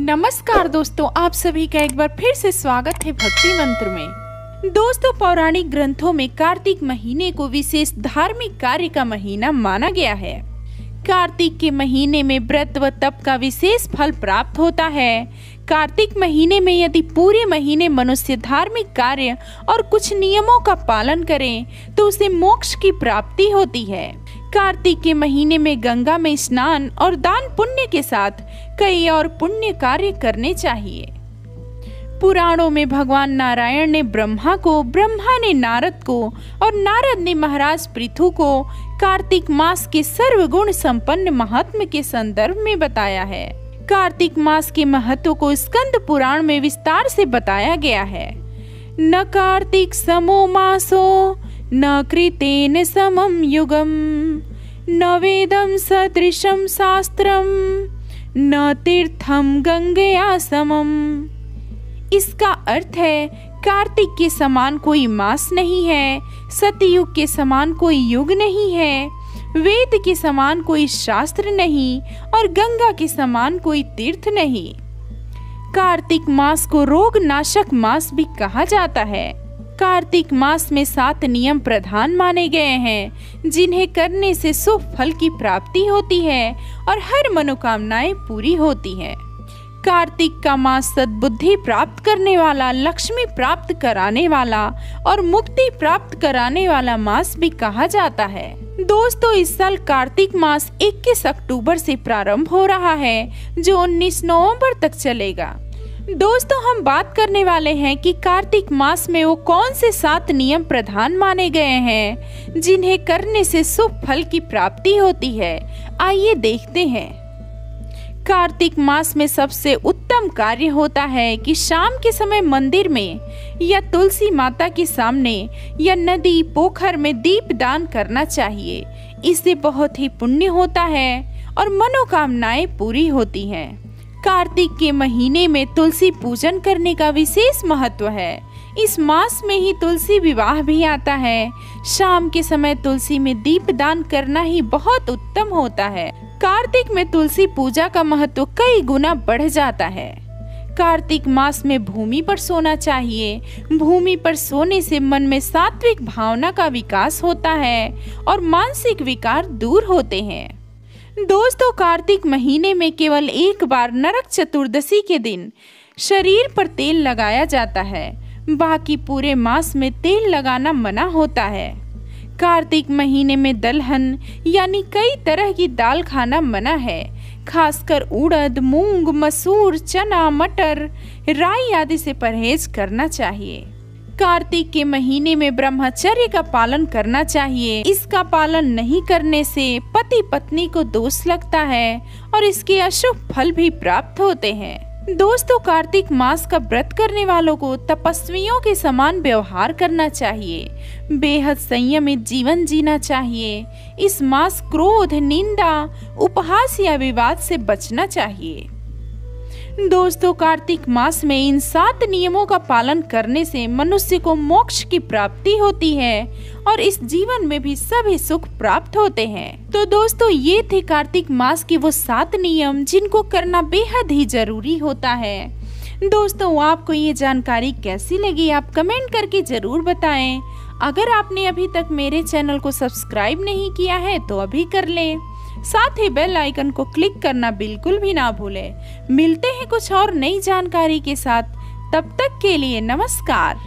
नमस्कार दोस्तों, आप सभी का एक बार फिर से स्वागत है भक्ति मंत्र में। दोस्तों, पौराणिक ग्रंथों में कार्तिक महीने को विशेष धार्मिक कार्य का महीना माना गया है। कार्तिक के महीने में व्रत व तप का विशेष फल प्राप्त होता है। कार्तिक महीने में यदि पूरे महीने मनुष्य धार्मिक कार्य और कुछ नियमों का पालन करे तो उसे मोक्ष की प्राप्ति होती है। कार्तिक के महीने में गंगा में स्नान और दान पुण्य के साथ कई और पुण्य कार्य करने चाहिए। पुराणों में भगवान नारायण ने ब्रह्मा को, ब्रह्मा ने नारद को और नारद ने महाराज पृथु को कार्तिक मास के सर्वगुण संपन्न महात्म्य के संदर्भ में बताया है। कार्तिक मास के महत्व को स्कंद पुराण में विस्तार से बताया गया है। न कार्तिक समो मासो न कृतेन समम युगम न वेदम सदृशम शास्त्रम न तीर्थम गंगया समम। इसका अर्थ है, कार्तिक के समान कोई मास नहीं है, सतयुग के समान कोई युग नहीं है, वेद के समान कोई शास्त्र नहीं और गंगा के समान कोई तीर्थ नहीं। कार्तिक मास को रोग नाशक मास भी कहा जाता है। कार्तिक मास में 7 नियम प्रधान माने गए हैं, जिन्हें करने से शुभ फल की प्राप्ति होती है और हर मनोकामनाएं पूरी होती हैं। कार्तिक का मास सद्बुद्धि प्राप्त करने वाला, लक्ष्मी प्राप्त कराने वाला और मुक्ति प्राप्त कराने वाला मास भी कहा जाता है। दोस्तों, इस साल कार्तिक मास 21 अक्टूबर से प्रारंभ हो रहा है, जो 19 नवंबर तक चलेगा। दोस्तों, हम बात करने वाले हैं कि कार्तिक मास में वो कौन से 7 नियम प्रधान माने गए हैं, जिन्हें करने से शुभ फल की प्राप्ति होती है। आइए देखते हैं। कार्तिक मास में सबसे उत्तम कार्य होता है कि शाम के समय मंदिर में या तुलसी माता के सामने या नदी पोखर में दीप दान करना चाहिए। इससे बहुत ही पुण्य होता है और मनोकामनाएं पूरी होती हैं। कार्तिक के महीने में तुलसी पूजन करने का विशेष महत्व है। इस मास में ही तुलसी विवाह भी आता है। शाम के समय तुलसी में दीप दान करना ही बहुत उत्तम होता है। कार्तिक में तुलसी पूजा का महत्व कई गुना बढ़ जाता है। कार्तिक मास में भूमि पर सोना चाहिए। भूमि पर सोने से मन में सात्विक भावना का विकास होता है और मानसिक विकार दूर होते हैं। दोस्तों, कार्तिक महीने में केवल एक बार नरक चतुर्दशी के दिन शरीर पर तेल लगाया जाता है। बाकी पूरे मास में तेल लगाना मना होता है। कार्तिक महीने में दलहन यानी कई तरह की दाल खाना मना है। खासकर उड़द, मूंग, मसूर, चना, मटर, राई आदि से परहेज करना चाहिए। कार्तिक के महीने में ब्रह्मचर्य का पालन करना चाहिए। इसका पालन नहीं करने से पति पत्नी को दोष लगता है और इसके अशुभ फल भी प्राप्त होते हैं। दोस्तों, कार्तिक मास का व्रत करने वालों को तपस्वियों के समान व्यवहार करना चाहिए। बेहद संयमित जीवन जीना चाहिए। इस मास क्रोध, निंदा, उपहास या विवाद से बचना चाहिए। दोस्तों, कार्तिक मास में इन 7 नियमों का पालन करने से मनुष्य को मोक्ष की प्राप्ति होती है और इस जीवन में भी सभी सुख प्राप्त होते हैं। तो दोस्तों, ये थे कार्तिक मास के वो 7 नियम जिनको करना बेहद ही जरूरी होता है। दोस्तों, आपको ये जानकारी कैसी लगी, आप कमेंट करके जरूर बताएं। अगर आपने अभी तक मेरे चैनल को सब्सक्राइब नहीं किया है तो अभी कर लें। साथ ही बेल आइकन को क्लिक करना बिल्कुल भी ना भूलें। मिलते हैं कुछ और नई जानकारी के साथ। तब तक के लिए नमस्कार।